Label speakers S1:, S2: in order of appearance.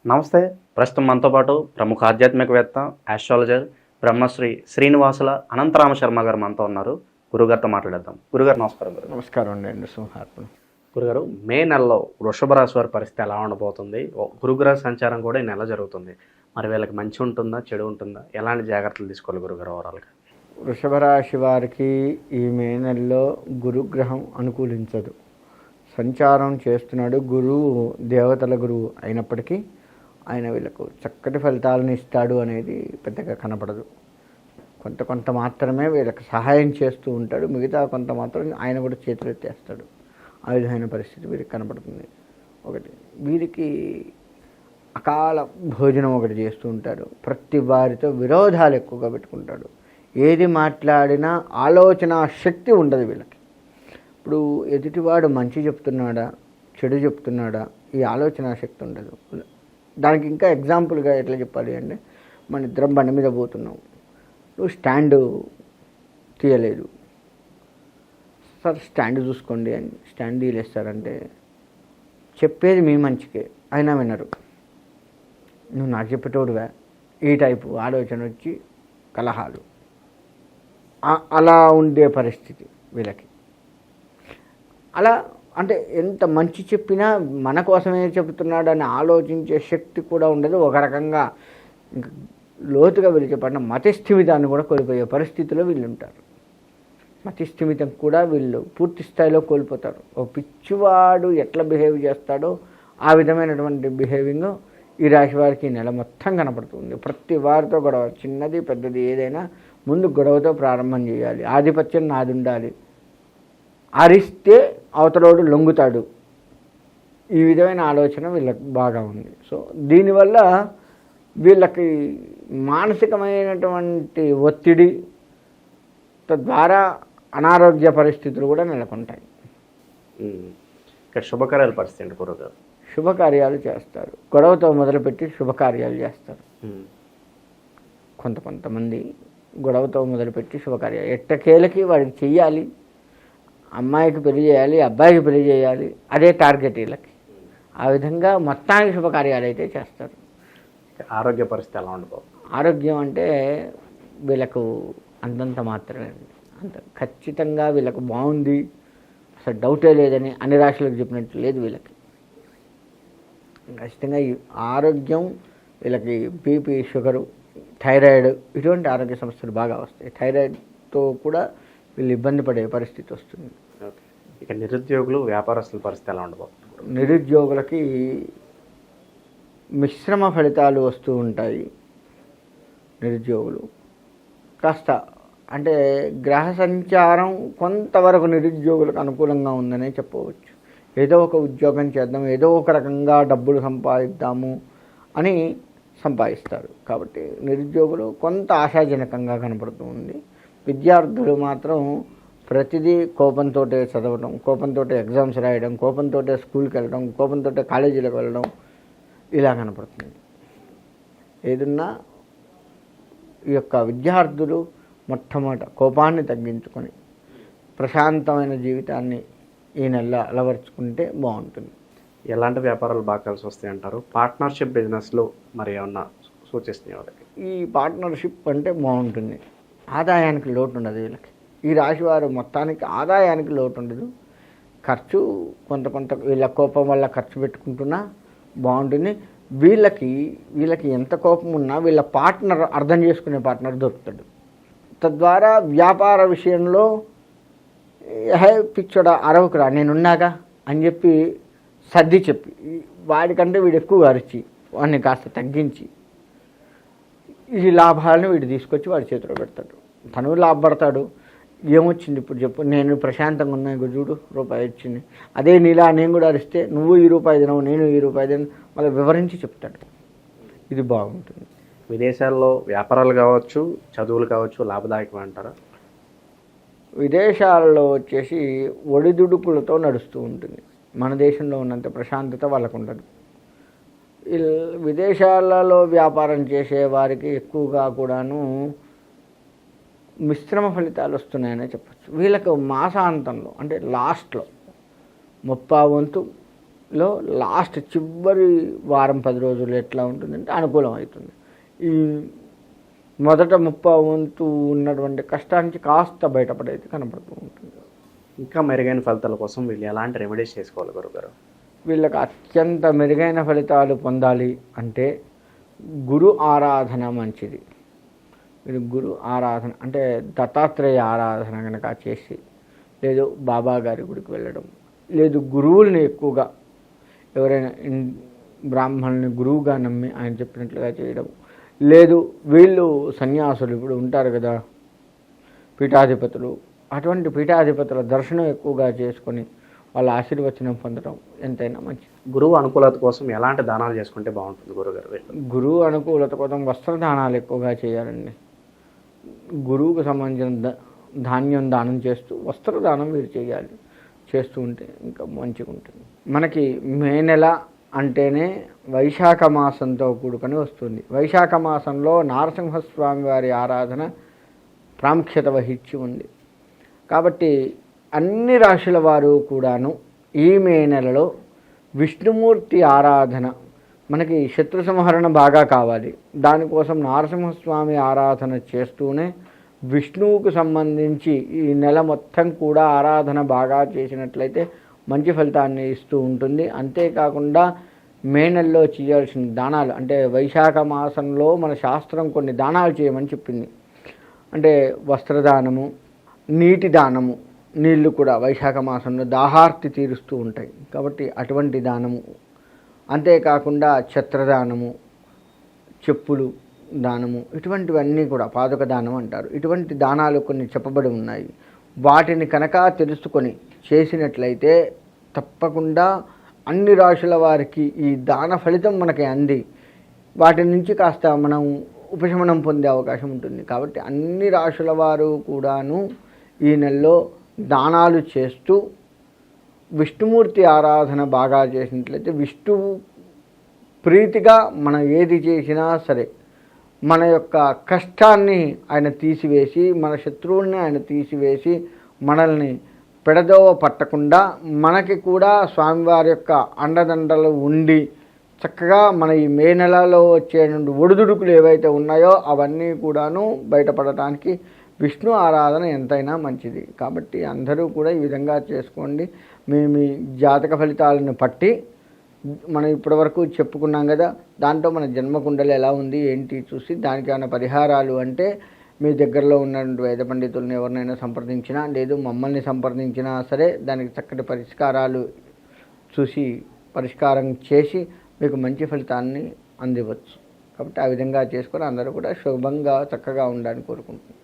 S1: నమస్తే. ప్రస్తుతం మనతో పాటు ప్రముఖ ఆధ్యాత్మికవేత్త, ఆస్ట్రాలజర్ బ్రహ్మశ్రీ శ్రీనివాసుల అనంతరామ శర్మ గారు మనతో ఉన్నారు. గురుగారితో మాట్లాడేద్దాం. గురుగారు నమస్కారం.
S2: నమస్కారం అండి. సింహార్పణ.
S1: గురుగారు, మే నెలలో వృషభ రాశి వారి పరిస్థితి ఎలా ఉండబోతుంది? గురుగ్రహ సంచారం కూడా ఈ నెల జరుగుతుంది. మరి వీళ్ళకి మంచి ఉంటుందా, చెడు ఉంటుందా? ఎలాంటి జాగ్రత్తలు తీసుకోవాలి గురుగారు ఓవరాల్గా?
S2: వృషభ రాశి వారికి ఈ మే నెలలో గురుగ్రహం అనుకూలించదు. సంచారం చేస్తున్నాడు. గురువు దేవతల గురువు అయినప్పటికీ ఆయన వీళ్ళకు చక్కటి ఫలితాలను ఇస్తాడు అనేది పెద్దగా కనపడదు. కొంత మాత్రమే వీళ్ళకి సహాయం చేస్తూ ఉంటాడు, మిగతా కొంత మాత్రం ఆయన కూడా చేతులు ఎత్తేస్తాడు. ఆ విధమైన పరిస్థితి వీరికి కనపడుతుంది. ఒకటి, వీరికి అకాల భోజనం ఒకటి చేస్తూ ఉంటాడు. ప్రతి వారితో విరోధాలు ఎక్కువగా పెట్టుకుంటాడు. ఏది మాట్లాడినా ఆలోచన శక్తి ఉండదు వీళ్ళకి. ఇప్పుడు ఎదుటివాడు మంచి చెప్తున్నాడా, చెడు చెప్తున్నాడా, ఈ ఆలోచన శక్తి ఉండదు. దానికి ఇంకా ఎగ్జాంపుల్గా ఎట్లా చెప్పాలి అంటే, మన ఇద్దరం బండి మీద పోతున్నాం, నువ్వు స్టాండ్ తీయలేదు, సార్ స్టాండ్ చూసుకోండి అని స్టాండ్ తీయలేస్తారంటే చెప్పేది మీ మంచికే, అయినా వినరు. నువ్వు నాకు చెప్పేటోడుగా, ఈ టైపు ఆలోచన వచ్చి కలహాలు, అలా ఉండే పరిస్థితి వీళ్ళకి. అలా అంటే ఎంత మంచి చెప్పినా మన కోసమే చెబుతున్నాడు అని ఆలోచించే శక్తి కూడా ఉండదు. ఒక రకంగా ఇంకా లోతుగా వీళ్ళు చెప్పిన మతిస్థిమితాన్ని కూడా కోల్పోయే పరిస్థితిలో వీళ్ళు ఉంటారు. మతిస్థిమితం కూడా వీళ్ళు పూర్తి స్థాయిలో కోల్పోతారు. ఒక పిచ్చివాడు ఎట్లా బిహేవ్ చేస్తాడో ఆ విధమైనటువంటి బిహేవింగ్ ఈ రాశి వారికి ఈ నెల మొత్తం కనపడుతుంది. ప్రతి వారితో గొడవ, చిన్నది పెద్దది ఏదైనా ముందు గొడవతో ప్రారంభం చేయాలి. ఆధిపత్యం నాది ఉండాలి, అరిస్తే అవతలోడు లొంగుతాడు. ఈ విధమైన ఆలోచన వీళ్ళకి బాగా ఉంది. సో దీనివల్ల వీళ్ళకి మానసికమైనటువంటి ఒత్తిడి, తద్వారా అనారోగ్య పరిస్థితులు కూడా నెలకొంటాయి.
S1: ఇక్కడ శుభకార్యాల పరిస్థితి అండి గురుగారు?
S2: శుభకార్యాలు చేస్తారు. గొడవతో మొదలుపెట్టి శుభకార్యాలు చేస్తారు. కొంతమంది గొడవతో మొదలుపెట్టి శుభకార్యాలు ఎట్టకేలకి వాడికి చెయ్యాలి. అమ్మాయికి పెళ్లి చేయాలి, అబ్బాయికి పెళ్లి చేయాలి, అదే టార్గెట్ వీళ్ళకి. ఆ విధంగా మొత్తానికి శుభకార్యాలు అయితే చేస్తారు.
S1: ఆరోగ్య పరిస్థితి ఎలా ఉండబోతుంది?
S2: ఆరోగ్యం అంటే వీళ్ళకు అంతంత మాత్రమే, అంత ఖచ్చితంగా వీళ్ళకు బాగుంది, అసలు డౌటే లేదని అన్ని రాశులకు చెప్పినట్టు లేదు. వీళ్ళకి ఖచ్చితంగా ఈ ఆరోగ్యం, వీళ్ళకి బీపీ, షుగరు, థైరాయిడ్ ఇటువంటి ఆరోగ్య సమస్యలు బాగా వస్తాయి. థైరాయిడ్తో కూడా వీళ్ళు ఇబ్బంది పడే పరిస్థితి వస్తుంది.
S1: ఇక నిరుద్యోగులు, వ్యాపారస్తుల పరిస్థితి ఎలా ఉండబోతుంది?
S2: నిరుద్యోగులకి మిశ్రమ ఫలితాలు వస్తూ ఉంటాయి. నిరుద్యోగులు కాస్త అంటే గ్రహ సంచారం కొంతవరకు నిరుద్యోగులకు అనుకూలంగా ఉందనే చెప్పవచ్చు. ఏదో ఒక ఉద్యోగం చేద్దాం, ఏదో ఒక రకంగా డబ్బులు సంపాదిద్దాము అని సంపాదిస్తారు. కాబట్టి నిరుద్యోగులు కొంత ఆశాజనకంగా కనపడుతూ ఉంది. విద్యార్థులు మాత్రం ప్రతిదీ కోపంతో చదవడం, కోపంతో ఎగ్జామ్స్ రాయడం, కోపంతో స్కూల్కి వెళ్ళడం, కోపంతో కాలేజీలకు వెళ్ళడం, ఇలా కనపడుతుంది. ఏదన్నా ఈ యొక్క విద్యార్థులు మొట్టమొదట కోపాన్ని తగ్గించుకొని ప్రశాంతమైన జీవితాన్ని ఈ నెల అలవర్చుకుంటే బాగుంటుంది.
S1: ఎలాంటి వ్యాపారాలు బాగా కలిసి వస్తాయి అంటారు? పార్ట్నర్షిప్ బిజినెస్లో మరి ఏమన్నా సూచిస్తున్నాయి వాళ్ళకి?
S2: ఈ పార్ట్నర్షిప్ అంటే బాగుంటుంది. ఆదాయానికి లోటు ఉండదు వీళ్ళకి. ఈ రాశివారు మొత్తానికి ఆదాయానికి లోటు ఉండదు. ఖర్చు కొంత వీళ్ళ కోపం వల్ల ఖర్చు పెట్టుకుంటున్నా బాగుంటుంది. వీళ్ళకి ఎంత కోపం ఉన్నా వీళ్ళ పార్ట్నర్, అర్థం చేసుకునే పార్ట్నర్ దొరుకుతాడు. తద్వారా వ్యాపార విషయంలో పిచ్చోడా అరవకురా నేనున్నాగా అని చెప్పి సర్ది చెప్పి, వాడికంటే వీడు ఎక్కువ అరిచి వాడిని కాస్త తగ్గించి ఈ లాభాలను వీడు తీసుకొచ్చి వాడి చేతిలో పెడతాడు. తను లాభపడతాడు. ఏమొచ్చింది ఇప్పుడు చెప్పు, నేను ప్రశాంతంగా ఉన్నా, చూడు రూపాయి వచ్చింది, అదే నీలా నేను కూడా అరిస్తే నువ్వు ఈ రూపాయి తినవు, నేను ఈ రూపాయి తిన, మళ్ళీ వివరించి చెప్తాడు. ఇది బాగుంటుంది.
S1: విదేశాల్లో వ్యాపారాలు కావచ్చు, చదువులు కావచ్చు, లాభదాయకం అంటారా?
S2: విదేశాలలో వచ్చేసి ఒడిదుడుకులతో నడుస్తూ ఉంటుంది. మన దేశంలో ఉన్నంత ప్రశాంతత వాళ్ళకు ఉండదు. విదేశాలలో వ్యాపారం చేసే వారికి ఎక్కువగా కూడాను మిశ్రమ ఫలితాలు వస్తున్నాయనే చెప్పచ్చు. వీళ్ళకు మాసాంతంలో అంటే లాస్ట్లో 30 వంతు లో లాస్ట్ చివరి వారం 10 రోజులు ఎట్లా ఉంటుందంటే అనుకూలం అవుతుంది. ఈ మొదట 30 వంతు ఉన్నటువంటి కష్టానికి కాస్త బయటపడేది కనబడుతూ ఉంటుంది.
S1: ఇంకా మెరుగైన ఫలితాల కోసం వీళ్ళు ఎలాంటి రెమెడీస్ చేసుకోవాలి గురుగారు?
S2: వీళ్ళకి అత్యంత మెరుగైన ఫలితాలు పొందాలి అంటే గురు ఆరాధన మంచిది. మీరు గురు ఆరాధన అంటే దత్తాత్రేయ ఆరాధన కనుక చేసి, లేదు బాబా గారి గుడికి వెళ్ళడం, లేదు గురువుల్ని ఎక్కువగా ఎవరైనా బ్రాహ్మణుని గురువుగా నమ్మి ఆయన చెప్పినట్లుగా చేయడం, లేదు వీళ్ళు సన్యాసులు ఇప్పుడు ఉంటారు కదా పీఠాధిపతులు, అటువంటి పీఠాధిపతుల దర్శనం ఎక్కువగా చేసుకొని వాళ్ళ ఆశీర్వచనం పొందడం ఎంతైనా మంచిది.
S1: గురువు అనుకూలత కోసం ఎలాంటి దానాలు చేసుకుంటే బాగుంటుంది గురుగారు?
S2: గురువు అనుకూలత కోసం వస్త్రదానాలు ఎక్కువగా చేయాలండి. గురువుకు సంబంధించిన ధాన్యం దానం చేస్తూ వస్త్రదానం మీరు చేయాలి. చేస్తూ ఉంటే ఇంకా మంచిగా ఉంటుంది. మనకి మే నెల అంటేనే వైశాఖ మాసంతో కూడుకొని వస్తుంది. వైశాఖ మాసంలో నారసింహస్వామి వారి ఆరాధన ప్రాముఖ్యత వహించి ఉంది. కాబట్టి అన్ని రాశుల వారు కూడాను ఈ మే నెలలో విష్ణుమూర్తి ఆరాధన, మనకి శత్రు సంహరణ బాగా కావాలి, దానికోసం నారసింహస్వామి ఆరాధన చేస్తూనే విష్ణువుకు సంబంధించి ఈ నెల మొత్తం కూడా ఆరాధన బాగా చేసినట్లయితే మంచి ఫలితాన్ని ఇస్తూ ఉంటుంది. అంతేకాకుండా మే నెలలో చేయాల్సిన దానాలు అంటే వైశాఖ మాసంలో మన శాస్త్రం కొన్ని దానాలు చేయమని చెప్పింది. అంటే వస్త్రదానము, నీటి దానము, నీళ్లు కూడా వైశాఖ మాసంలో దాహార్తి తీరుస్తూ ఉంటాయి కాబట్టి అటువంటి దానము, అంతేకాకుండా ఛత్రదానము, చెప్పులు దానము, ఇటువంటివన్నీ కూడా పాదుక దానం అంటారు. ఇటువంటి దానాలు కొన్ని చెప్పబడి ఉన్నాయి. వాటిని కనుక తెలుసుకొని చేసినట్లయితే తప్పకుండా అన్ని రాశుల వారికి ఈ దాన ఫలితం మనకి అంది వాటి నుంచి కాస్త మనం ఉపశమనం పొందే అవకాశం ఉంటుంది. కాబట్టి అన్ని రాశుల వారు కూడాను ఈ నెలలో దానాలు చేస్తూ విష్ణుమూర్తి ఆరాధన బాగా చేసినట్లయితే విష్ణువు ప్రీతిగా మనం ఏది చేసినా సరే మన యొక్క కష్టాన్ని ఆయన తీసివేసి, మన శత్రువుల్ని ఆయన తీసివేసి, మనల్ని పెడదోవ పట్టకుండా మనకి కూడా స్వామివారి యొక్క అండదండలు ఉండి చక్కగా మన ఈ మే నెలలో వచ్చే ఒడిదుడుకులు ఏవైతే ఉన్నాయో అవన్నీ కూడాను బయటపడటానికి విష్ణు ఆరాధన ఎంతైనా మంచిది. కాబట్టి అందరూ కూడా ఈ విధంగా చేసుకోండి. మీ జాతక ఫలితాలను పట్టి మనం ఇప్పటివరకు చెప్పుకున్నాం కదా, దాంట్లో మన జన్మకుండలు ఎలా ఉంది ఏంటి చూసి దానికి ఏమైనా పరిహారాలు అంటే మీ దగ్గరలో ఉన్నటువంటి వేద పండితులను ఎవరినైనా సంప్రదించినా, లేదు మమ్మల్ని సంప్రదించినా సరే దానికి చక్కటి పరిష్కారాలు చూసి పరిష్కారం చేసి మీకు మంచి ఫలితాన్ని అందివచ్చు. కాబట్టి ఆ విధంగా చేసుకొని అందరూ కూడా శుభంగా చక్కగా ఉండాలని కోరుకుంటున్నాను.